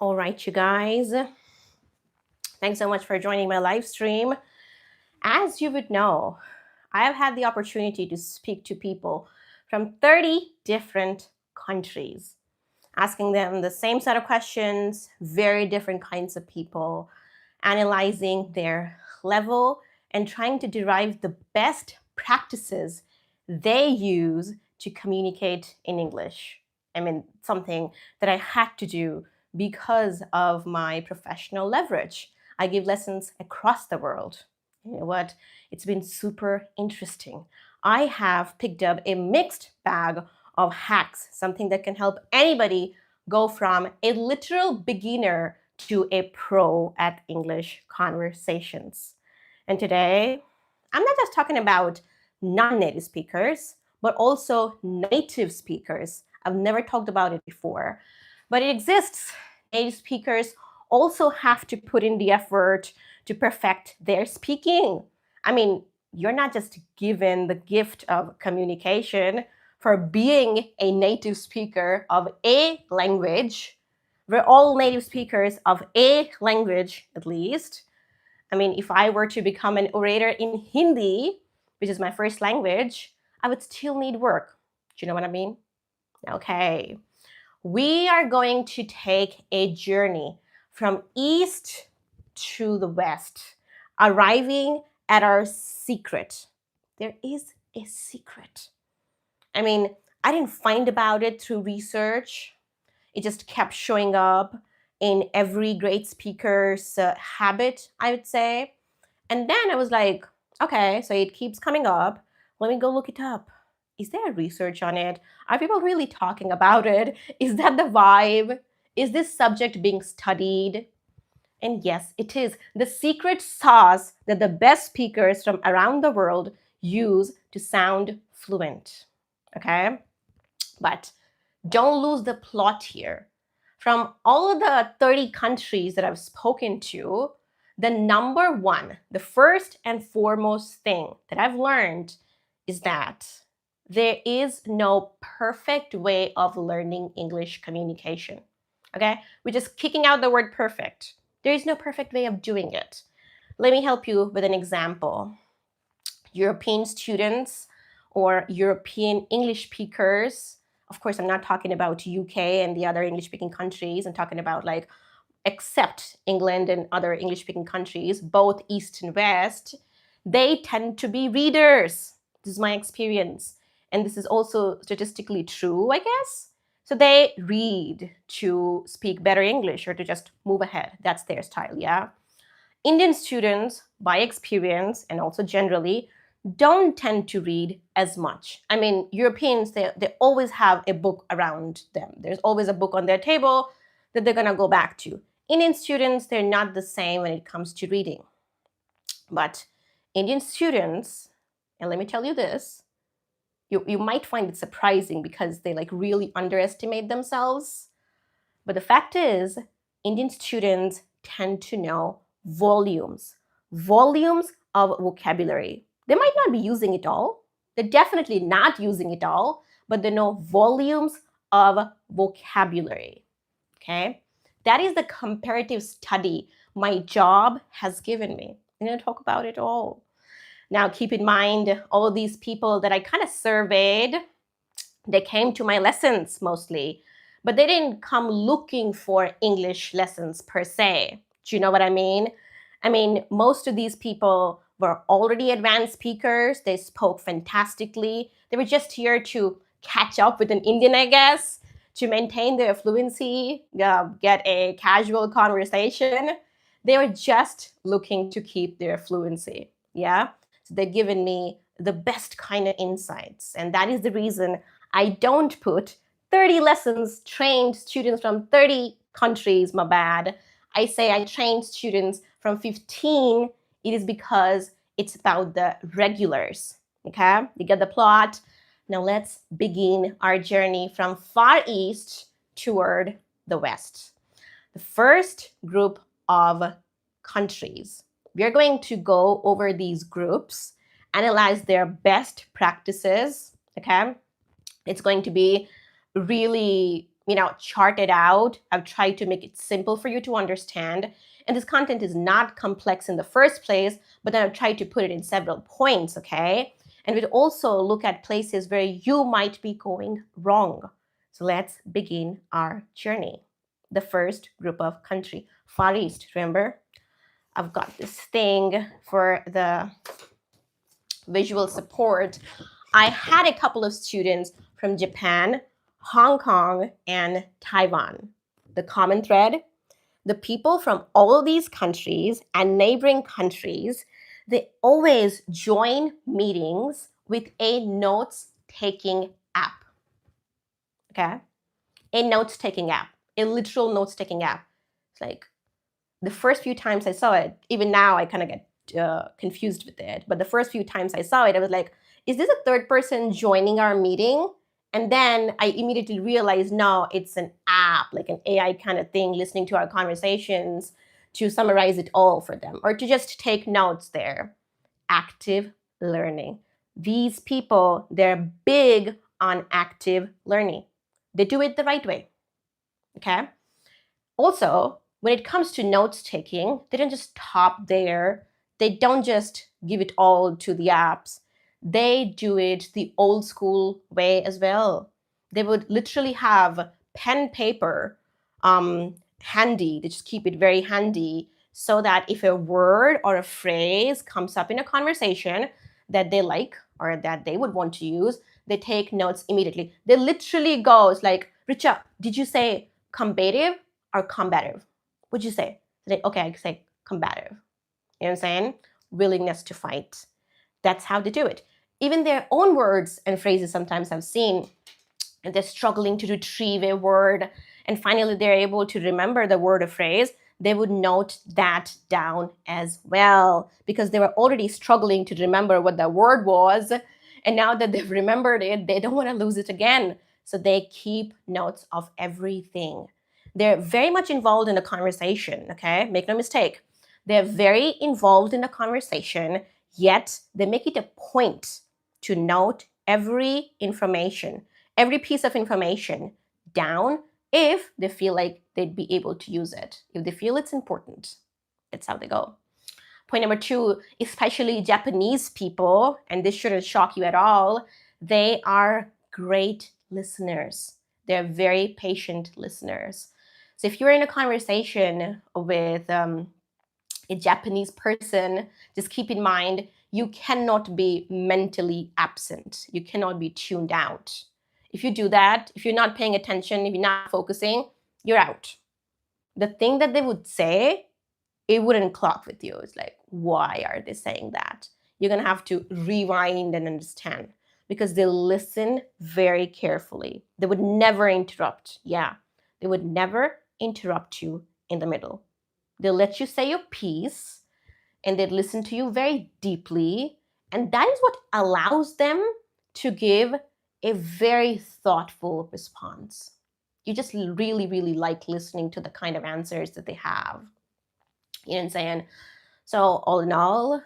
All right, you guys. Thanks so much for joining my live stream. As you would know, I have had the opportunity to speak to people from 30 different countries, asking them the same set of questions, very different kinds of people, analyzing their level and trying to derive the best practices they use to communicate in English. I mean, something that I had to do because of my professional leverage. I give lessons across the world. You know what? It's been super interesting. I have picked up a mixed bag of hacks, something that can help anybody go from a literal beginner to a pro at English conversations. And today, I'm not just talking about non-native speakers, but also native speakers. I've never talked about it before, but it exists. Native speakers also have to put in the effort to perfect their speaking. I mean, you're not just given the gift of communication for being a native speaker of a language. We're all native speakers of a language, at least. I mean, if I were to become an orator in Hindi, which is my first language, I would still need work. Do you know what I mean? Okay. We are going to take a journey from east to the west, arriving at our secret. There is a secret. I mean, I didn't find about it through research. It just kept showing up in every great speaker's habit, I would say. And then I was like, okay, so it keeps coming up. Let me go look it up. Is there research on it? Are people really talking about it? Is that the vibe? Is this subject being studied? And yes, it is the secret sauce that the best speakers from around the world use to sound fluent. Okay? But don't lose the plot here. From all of the 30 countries that I've spoken to, the number one, the first and foremost thing that I've learned is that there is no perfect way of learning English communication. Okay? We're just kicking out the word perfect. There is no perfect way of doing it. Let me help you with an example. European students or European English speakers, of course, I'm not talking about UK and the other English-speaking countries. I'm talking about like, except England and other English-speaking countries, both East and West, they tend to be readers. This is my experience. And this is also statistically true, I guess. So they read to speak better English or to just move ahead. That's their style, yeah? Indian students, by experience and also generally, don't tend to read as much. I mean, Europeans, they always have a book around them. There's always a book on their table that they're gonna go back to. Indian students, they're not the same when it comes to reading. But Indian students, and let me tell you this, you might find it surprising because they like really underestimate themselves. But the fact is, Indian students tend to know volumes of vocabulary. They might not be using it all. They're definitely not using it all, but they know volumes of vocabulary. Okay? That is the comparative study my job has given me. I'm going to talk about it all. Now, keep in mind, all of these people that I kind of surveyed, they came to my lessons mostly, but they didn't come looking for English lessons per se. Do you know what I mean? I mean, most of these people were already advanced speakers. They spoke fantastically. They were just here to catch up with an Indian, I guess, to maintain their fluency, get a casual conversation. They were just looking to keep their fluency, yeah? So they're giving me the best kind of insights. And that is the reason I don't put 30 lessons, trained students from 30 countries, my bad. I say I trained students from 15. It is because it's about the regulars, okay? You get the plot? Now let's begin our journey from Far East toward the West. The first group of countries. We are going to go over these groups, analyze their best practices, okay? It's going to be really charted out. I've tried to make it simple for you to understand. And this content is not complex in the first place, but then I've tried to put it in several points, okay? And we'd also look at places where you might be going wrong. So let's begin our journey. The first group of country, Far East, remember? I've got this thing for the visual support. I had a couple of students from Japan, Hong Kong, and Taiwan. The common thread, the people from all of these countries and neighboring countries, they always join meetings with a notes-taking app. Okay? A notes-taking app, a literal notes-taking app. It's like the first few times I saw it, even now I kind of get confused with it. But the first few times I saw it, I was like, is this a third person joining our meeting? And then I immediately realized, no, it's an app, like an AI kind of thing, listening to our conversations to summarize it all for them or to just take notes there. Active learning. These people, they're big on active learning. They do it the right way, okay? Also, when it comes to notes taking, they don't just stop there. They don't just give it all to the apps. They do it the old school way as well. They would literally have pen, paper handy. They just keep it very handy so that if a word or a phrase comes up in a conversation that they like or that they would want to use, they take notes immediately. They literally goes like, Richa, did you say combative or combative? What'd you say? Okay, I say combative. You know what I'm saying? Willingness to fight. That's how they do it. Even their own words and phrases sometimes I've seen, and they're struggling to retrieve a word, and finally they're able to remember the word or phrase, they would note that down as well because they were already struggling to remember what the word was. And now that they've remembered it, they don't want to lose it again. So they keep notes of everything. They're very much involved in the conversation, okay? Make no mistake. They're very involved in the conversation, yet they make it a point to note every information, every piece of information down if they feel like they'd be able to use it, if they feel it's important. That's how they go. Point number 2, especially Japanese people, and this shouldn't shock you at all, they are great listeners. They're very patient listeners. So if you're in a conversation with a Japanese person, just keep in mind, you cannot be mentally absent. You cannot be tuned out. If you do that, if you're not paying attention, if you're not focusing, you're out. The thing that they would say, it wouldn't clock with you. It's like, why are they saying that? You're going to have to rewind and understand because they listen very carefully. They would never interrupt. Yeah, they would never interrupt you in the middle. They'll let you say your piece and they'd listen to you very deeply. And that is what allows them to give a very thoughtful response. You just really, really like listening to the kind of answers that they have. You know what I'm saying? So all in all,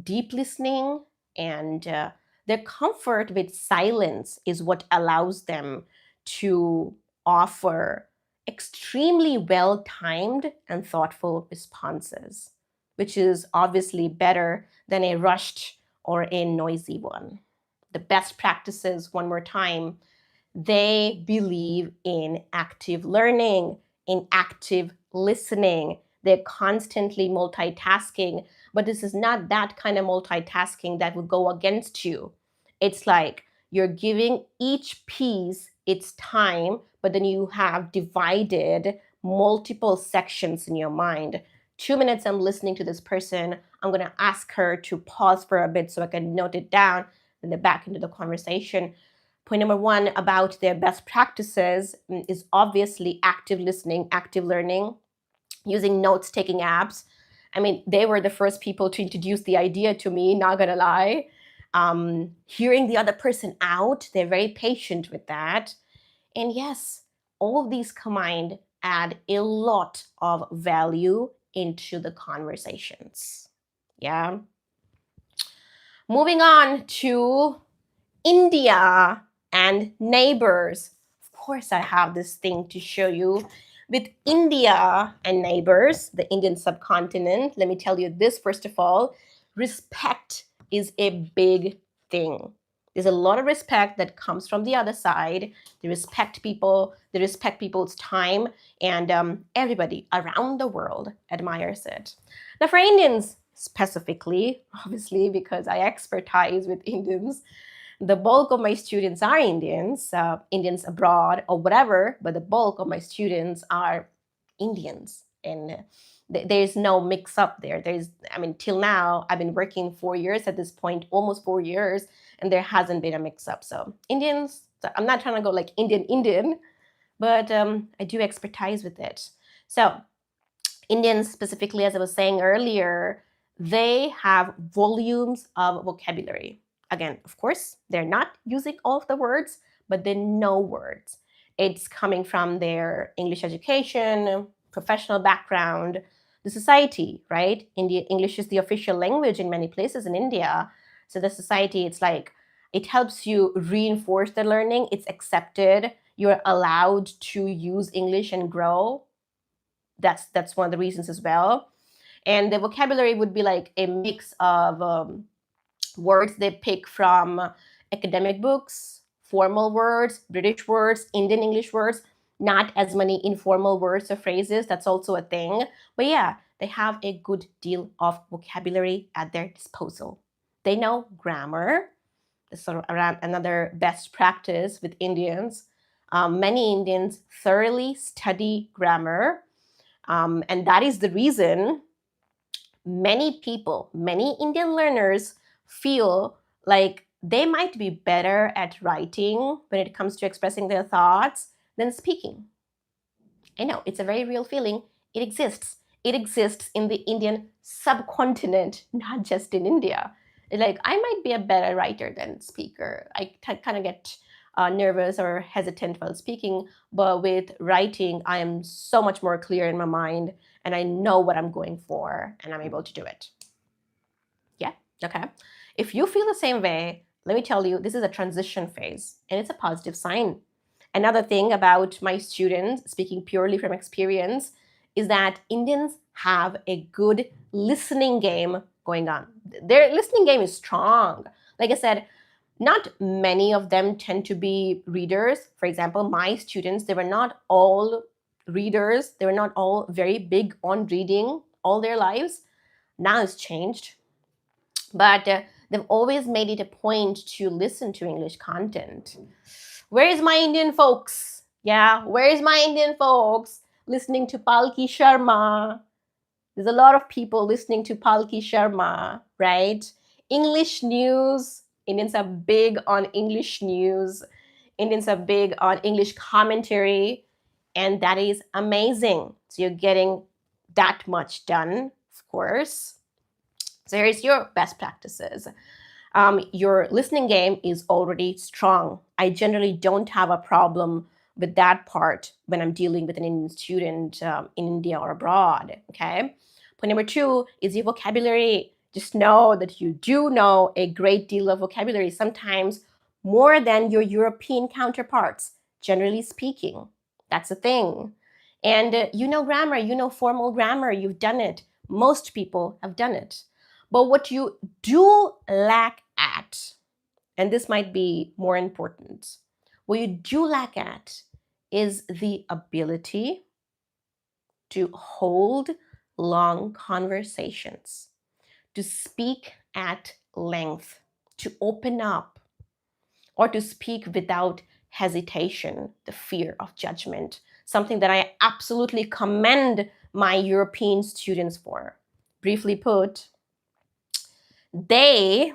deep listening and their comfort with silence is what allows them to offer extremely well-timed and thoughtful responses, which is obviously better than a rushed or a noisy one. The best practices, one more time, they believe in active learning, in active listening. They're constantly multitasking, but this is not that kind of multitasking that would go against you. It's like you're giving each piece its time, but then you have divided multiple sections in your mind. 2 minutes I'm listening to this person. I'm going to ask her to pause for a bit so I can note it down, and then back into the conversation. Point number 1 about their best practices is obviously active listening, active learning, using notes-taking apps. I mean, they were the first people to introduce the idea to me, not gonna lie. Hearing the other person out, they're very patient with that. And yes, all of these combined add a lot of value into the conversations. Yeah. Moving on to India and Neighbours. Of course, I have this thing to show you with India and neighbors, the Indian subcontinent. Let me tell you this first of all. Respect is a big thing. There's a lot of respect that comes from the other side. They respect people, they respect people's time, and everybody around the world admires it. Now, for Indians specifically, obviously, because I expertise with Indians, the bulk of my students are Indians, Indians abroad or whatever, but the bulk of my students are Indians. And there's no mix up there. Till now, I've been working 4 years at this point, almost 4 years, and there hasn't been a mix up. So Indians, I'm not trying to go like Indian, but I do expertise with it. So Indians specifically, as I was saying earlier, they have volumes of vocabulary. Again, of course, they're not using all of the words, but they know words. It's coming from their English education, professional background, the society, right? English is the official language in many places in India. So the society, it's like, it helps you reinforce the learning. It's accepted. You're allowed to use English and grow. That's one of the reasons as well. And the vocabulary would be like a mix of words they pick from academic books, formal words, British words, Indian English words, not as many informal words or phrases. That's also a thing. But yeah, they have a good deal of vocabulary at their disposal. They know grammar. This is around another best practice with Indians. Many Indians thoroughly study grammar. And that is the reason many people, many Indian learners feel like they might be better at writing when it comes to expressing their thoughts than speaking. I know, it's a very real feeling. It exists. It exists in the Indian subcontinent, not just in India. Like, I might be a better writer than speaker. I kind of get nervous or hesitant while speaking, but with writing, I am so much more clear in my mind, and I know what I'm going for, and I'm able to do it. Yeah, okay. If you feel the same way, let me tell you, this is a transition phase, and it's a positive sign. Another thing about my students, speaking purely from experience, is that Indians have a good listening game going on. Their listening game is strong. Like I said, not many of them tend to be readers. For example, my students, they were not all readers. They were not all very big on reading all their lives. Now it's changed. But they've always made it a point to listen to English content. Where is my Indian folks? Yeah, where is my Indian folks listening to Palki Sharma? There's a lot of people listening to Palki Sharma, right? English news. Indians are big on English news. Indians are big on English commentary. And that is amazing. So you're getting that much done, of course. So here's your best practices. Your listening game is already strong. I generally don't have a problem with that part when I'm dealing with an Indian student in India or abroad, okay? Point number 2 is your vocabulary. Just know that you do know a great deal of vocabulary, sometimes more than your European counterparts, generally speaking. That's a thing. And you know grammar, you know formal grammar, you've done it. Most people have done it. But what you do lack at, and this might be more important, what you do lack at is the ability to hold long conversations, to speak at length, to open up, or to speak without hesitation, the fear of judgment, something that I absolutely commend my European students for. Briefly put, they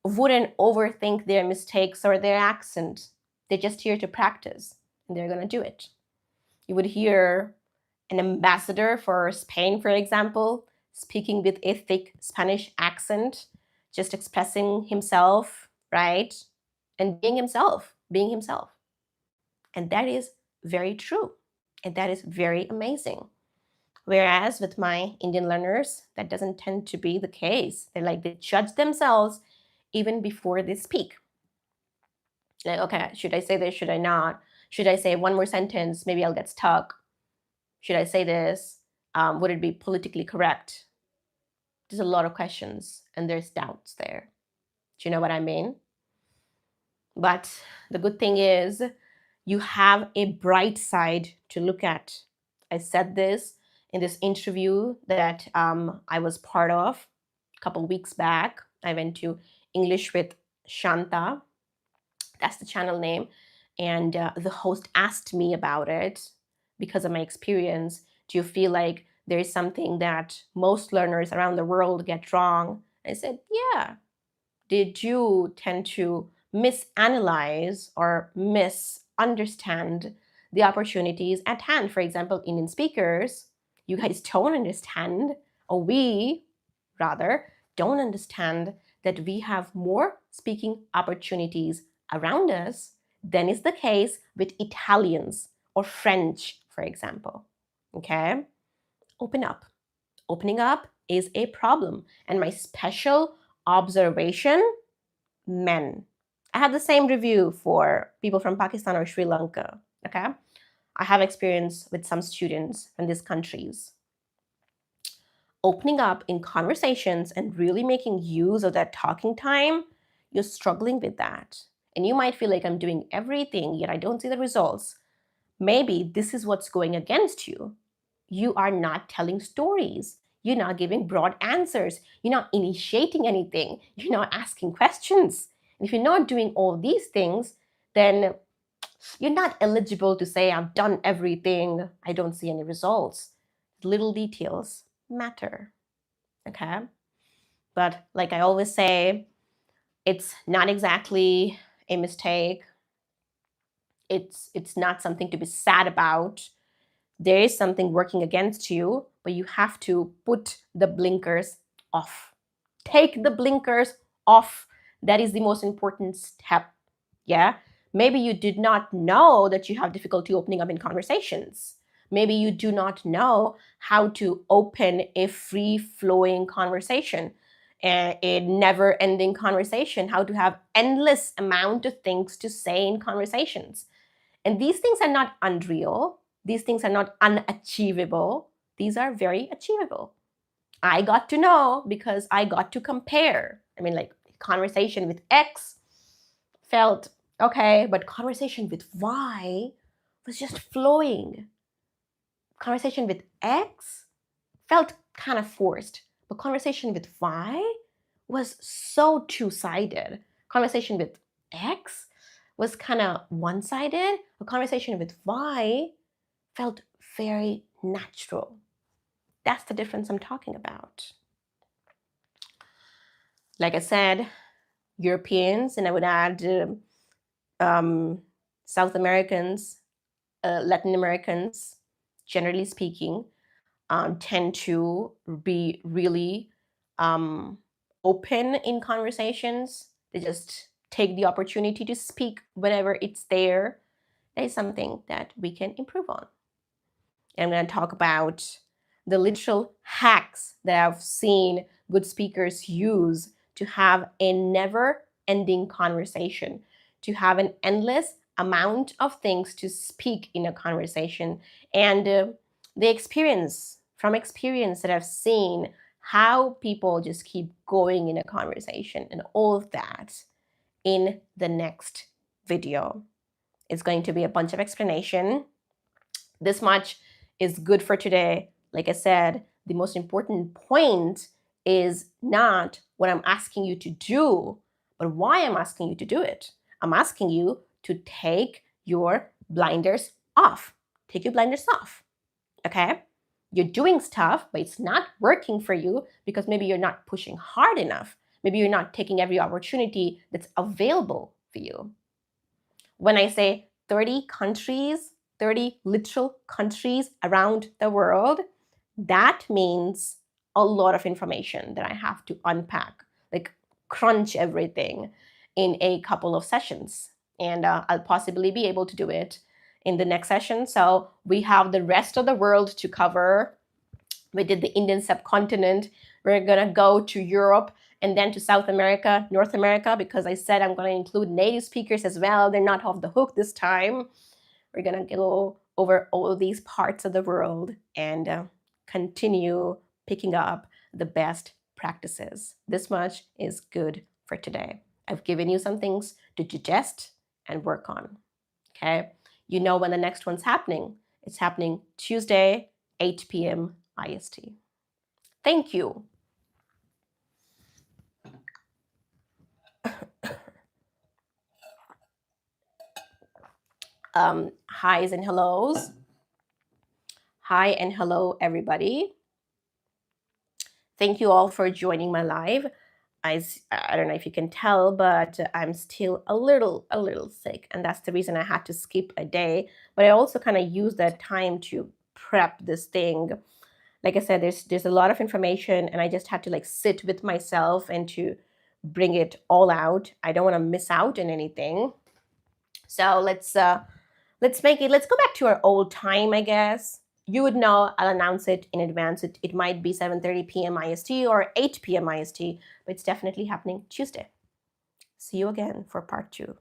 wouldn't overthink their mistakes or their accent. They're just here to practice, and they're going to do it. You would hear an ambassador for Spain, for example, speaking with a thick Spanish accent, just expressing himself, right? And being himself. And that is very true. And that is very amazing. Whereas with my Indian learners, that doesn't tend to be the case. They judge themselves even before they speak. Like, okay, should I say this? Should I not? Should I say one more sentence? Maybe I'll get stuck. Should I say this? Would it be politically correct? There's a lot of questions and there's doubts there. Do you know what I mean? But the good thing is you have a bright side to look at. I said this in this interview that I was part of a couple weeks back. I went to English with Shanta. That's the channel name. And the host asked me about it because of my experience. Do you feel like there is something that most learners around the world get wrong? I said, yeah. Did you tend to misanalyze or misunderstand the opportunities at hand? For example, Indian speakers, you guys don't understand, or we rather don't understand that we have more speaking opportunities around us than is the case with Italians or French, for example. Okay? Open up. Opening up is a problem. And my special observation, men. I have the same review for people from Pakistan or Sri Lanka. Okay? I have experience with some students from these countries. Opening up in conversations and really making use of that talking time, you're struggling with that. And you might feel like I'm doing everything, yet I don't see the results. Maybe this is what's going against you. You are not telling stories. You're not giving broad answers. You're not initiating anything. You're not asking questions. And if you're not doing all these things, then you're not eligible to say, I've done everything. I don't see any results. Little details matter. Okay? But like I always say, it's not exactly a mistake. It's not something to be sad about. There is something working against you, but you have to put the blinkers off. Take the blinkers off. That is the most important step. Yeah? Maybe you did not know that you have difficulty opening up in conversations. Maybe you do not know how to open a free flowing conversation, a never ending conversation, how to have endless amount of things to say in conversations. And these things are not unreal. These things are not unachievable. These are very achievable. I got to know because I got to compare. I mean, like, conversation with X felt okay, but conversation with Y was just flowing. Conversation with X felt kind of forced, but conversation with Y was so two-sided. Conversation with X was kind of one-sided. A conversation with Y felt very natural. That's the difference I'm talking about. Like I said, Europeans, and I would add South Americans, Latin Americans, generally speaking, tend to be really open in conversations. They just take the opportunity to speak whenever it's there. That is something that we can improve on. And I'm going to talk about the literal hacks that I've seen good speakers use to have a never-ending conversation, to have an endless amount of things to speak in a conversation. And the experience that I've seen, how people just keep going in a conversation and all of that in the next video. It's going to be a bunch of explanation. This much is good for today. Like I said, the most important point is not what I'm asking you to do, but why I'm asking you to do it. I'm asking you to take your blinders off. Take your blinders off. Okay? You're doing stuff, but it's not working for you because maybe you're not pushing hard enough. Maybe you're not taking every opportunity that's available for you. When I say 30 countries, 30 literal countries around the world, that means a lot of information that I have to unpack, like crunch everything in a couple of sessions. And I'll possibly be able to do it in the next session. So we have the rest of the world to cover. We did the Indian subcontinent. We're gonna go to Europe and then to South America, North America, because I said I'm going to include native speakers as well. They're not off the hook this time. We're going to go over all of these parts of the world and continue picking up the best practices. This much is good for today. I've given you some things to digest and work on. Okay? You know when the next one's happening. It's happening Tuesday, 8 p.m. IST. Thank you. Highs and hellos. Hi and hello, everybody. Thank you all for joining my live. I don't know if you can tell, but I'm still a little sick, and that's the reason I had to skip a day. But I also kind of use that time to prep this thing. Like I said, there's a lot of information, and I just had to like sit with myself and to bring it all out. I don't want to miss out on anything. So let's make it. Let's go back to our old time, I guess. You would know, I'll announce it in advance. It might be 7:30 p.m. IST or 8 p.m. IST, but it's definitely happening Tuesday. See you again for part 2.